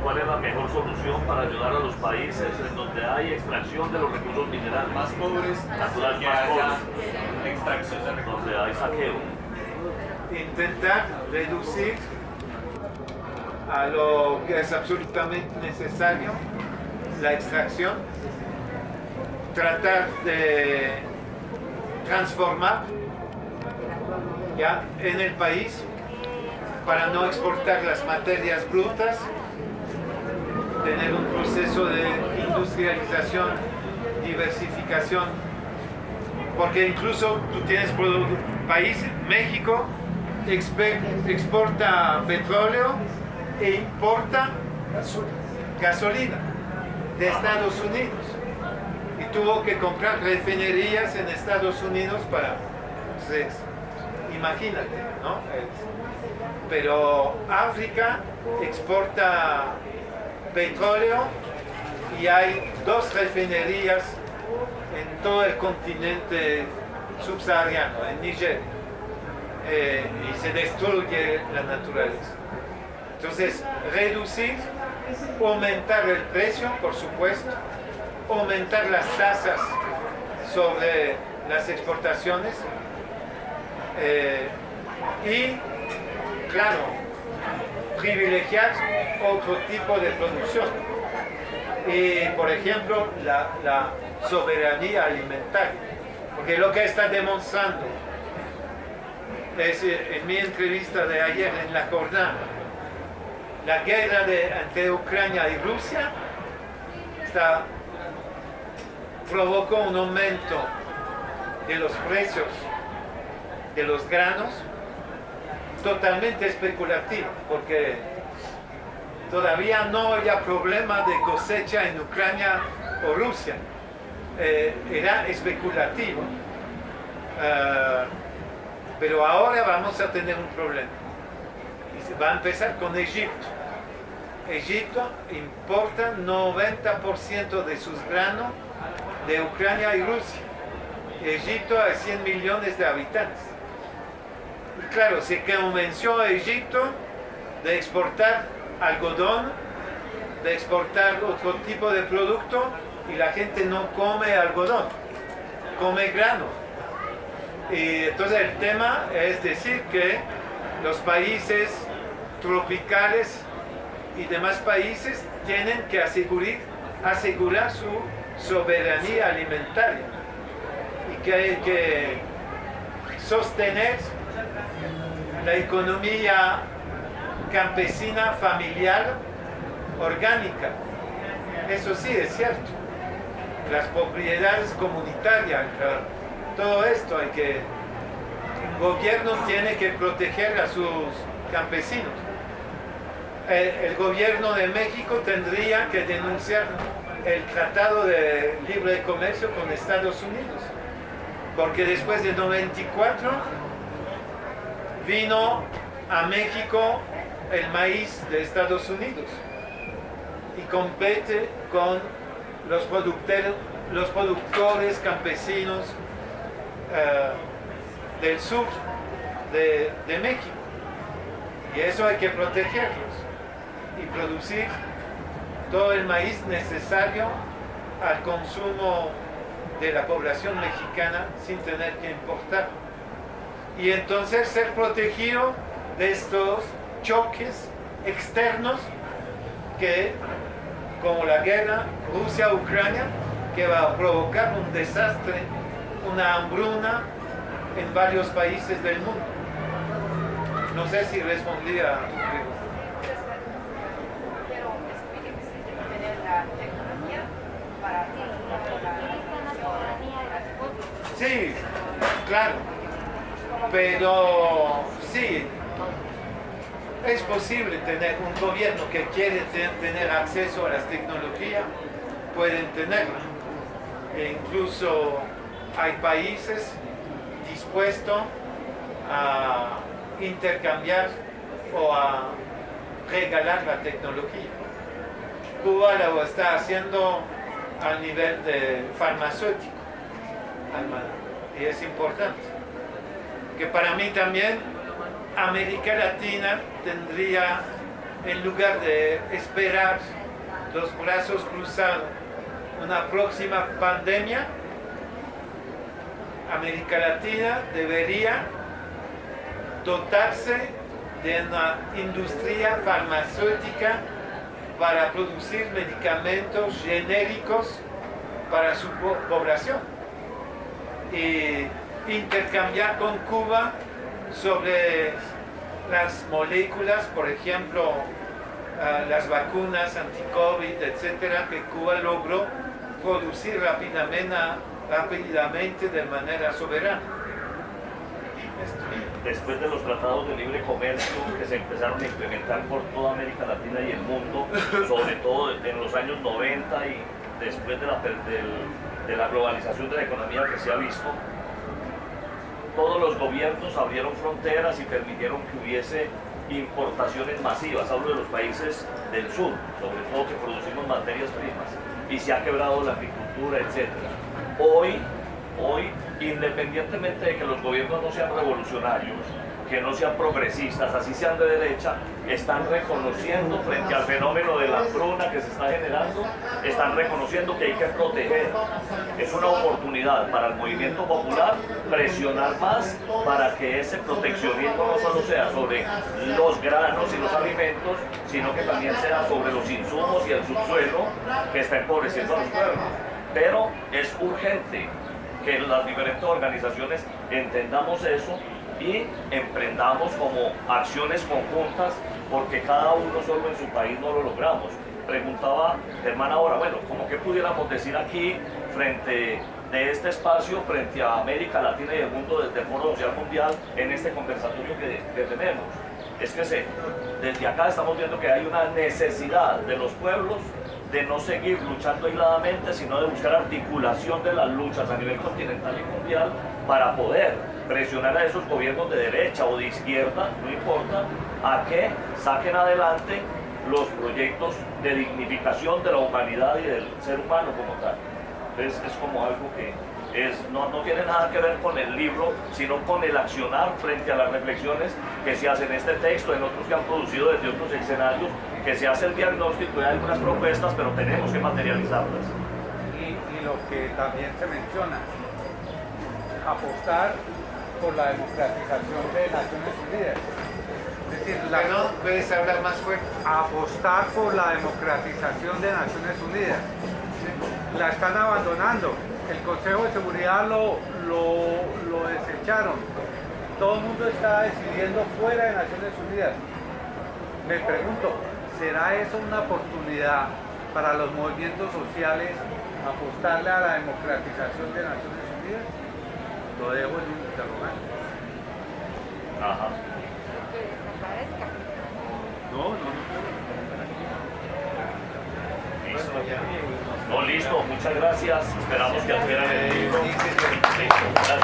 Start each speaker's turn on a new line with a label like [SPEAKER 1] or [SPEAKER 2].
[SPEAKER 1] ¿Cuál es la mejor solución para ayudar a los países en donde hay extracción de los recursos minerales?
[SPEAKER 2] Más pobres,
[SPEAKER 1] Natural,
[SPEAKER 2] que
[SPEAKER 1] más
[SPEAKER 2] haya
[SPEAKER 1] pobres,
[SPEAKER 2] extracción de recursos.
[SPEAKER 1] donde hay saqueo.
[SPEAKER 3] Intentar reducir a lo que es absolutamente necesario la extracción, tratar de transformar ya en el país para no exportar las materias brutas, tener un proceso de industrialización, diversificación, porque incluso tú tienes países, México exporta petróleo e importa gasolina de Estados Unidos y tuvo que comprar refinerías en Estados Unidos para, entonces, imagínate, ¿no? Pero África exporta petróleo y hay 2 refinerías en todo el continente subsahariano, en Nigeria, y se destruye la naturaleza. Entonces, reducir, aumentar el precio, por supuesto, aumentar las tasas sobre las exportaciones y, claro, privilegiar otro tipo de producción. Y, por ejemplo, la soberanía alimentaria. Porque lo que está demostrando es, en mi entrevista de ayer en la jornada, la guerra entre Ucrania y Rusia provocó un aumento de los precios de los granos totalmente especulativo, porque todavía no había problema de cosecha en Ucrania o Rusia, era especulativo, pero ahora vamos a tener un problema y se va a empezar con Egipto. Egipto importa 90% de sus granos de Ucrania y Rusia. Egipto hay 100 millones de habitantes. Y claro, se convenció a Egipto de exportar algodón, de exportar otro tipo de producto, y la gente no come algodón, come grano. Y entonces el tema es decir que los países tropicales y demás países tienen que asegurar su soberanía alimentaria y que hay que sostener la economía campesina, familiar, orgánica. Eso sí es cierto. Las propiedades comunitarias, todo esto el gobierno tiene que proteger a sus campesinos. El gobierno de México tendría que denunciar el Tratado de Libre Comercio con Estados Unidos, porque después de 94 vino a México el maíz de Estados Unidos y compete con los productores campesinos del sur de México, y eso hay que protegerlos y producir todo el maíz necesario al consumo de la población mexicana sin tener que importar, y entonces ser protegido de estos choques externos como la guerra Rusia-Ucrania, que va a provocar un desastre, una hambruna en varios países del mundo. No sé si respondí a tu pregunta.
[SPEAKER 4] Pero explíqueme si se va a tener la tecnología para
[SPEAKER 3] Sí, claro, pero sí, es posible tener un gobierno que quiere tener acceso a las tecnologías, pueden tenerla. E incluso hay países dispuestos a intercambiar o a regalar la tecnología. Cuba lo está haciendo a nivel de farmacéutico, y es importante. Que para mí también América Latina tendría en lugar de esperar los brazos cruzados una próxima pandemia, América Latina debería dotarse de una industria farmacéutica para producir medicamentos genéricos para su población y intercambiar con Cuba sobre las moléculas, por ejemplo, las vacunas anti-COVID, etcétera, que Cuba logró producir rápidamente de manera soberana.
[SPEAKER 1] Después de los tratados de libre comercio que se empezaron a implementar por toda América Latina y el mundo, sobre todo en los años 90 y después de la globalización de la economía que se ha visto, todos los gobiernos abrieron fronteras y permitieron que hubiese importaciones masivas. Hablo de los países del sur, sobre todo que producimos materias primas, y se ha quebrado la agricultura, etc. Hoy, independientemente de que los gobiernos no sean revolucionarios, que no sean progresistas, así sean de derecha, están reconociendo frente al fenómeno de la hambruna que se está generando, están reconociendo que hay que proteger. Es una oportunidad para el movimiento popular presionar más para que ese proteccionismo no solo sea sobre los granos y los alimentos, sino que también sea sobre los insumos y el subsuelo que está empobreciendo a los pueblos. Pero es urgente que las diferentes organizaciones entendamos eso y emprendamos como acciones conjuntas, porque cada uno solo en su país no lo logramos. Preguntaba Germán ahora, bueno, ¿cómo que pudiéramos decir aquí frente de este espacio, frente a América Latina y el mundo desde el Foro Social Mundial en este conversatorio que tenemos? Es que desde acá estamos viendo que hay una necesidad de los pueblos de no seguir luchando aisladamente, sino de buscar articulación de las luchas a nivel continental y mundial para poder presionar a esos gobiernos de derecha o de izquierda, no importa, a que saquen adelante los proyectos de dignificación de la humanidad y del ser humano como tal. Entonces es como algo que no tiene nada que ver con el libro, sino con el accionar frente a las reflexiones que se hacen en este texto, en otros que han producido desde otros escenarios, que se hace el diagnóstico y hay algunas propuestas, pero tenemos que materializarlas.
[SPEAKER 2] Y lo que también se menciona, apostar por la democratización de Naciones Unidas. Es decir,
[SPEAKER 3] Perdón, ¿puedes hablar más fuerte?
[SPEAKER 2] apostar por la democratización de Naciones Unidas. La están abandonando. El Consejo de Seguridad lo desecharon. Todo el mundo está decidiendo fuera de Naciones Unidas. Me pregunto, ¿será eso una oportunidad para los movimientos sociales apostarle a la democratización de Naciones Unidas? Lo dejo en un interrogante.
[SPEAKER 1] Ajá.
[SPEAKER 4] Que desaparezca.
[SPEAKER 2] No.
[SPEAKER 1] Listo. No, listo, muchas gracias. Esperamos que adquieran el libro.
[SPEAKER 3] Sí, sí, sí.
[SPEAKER 1] Listo, gracias.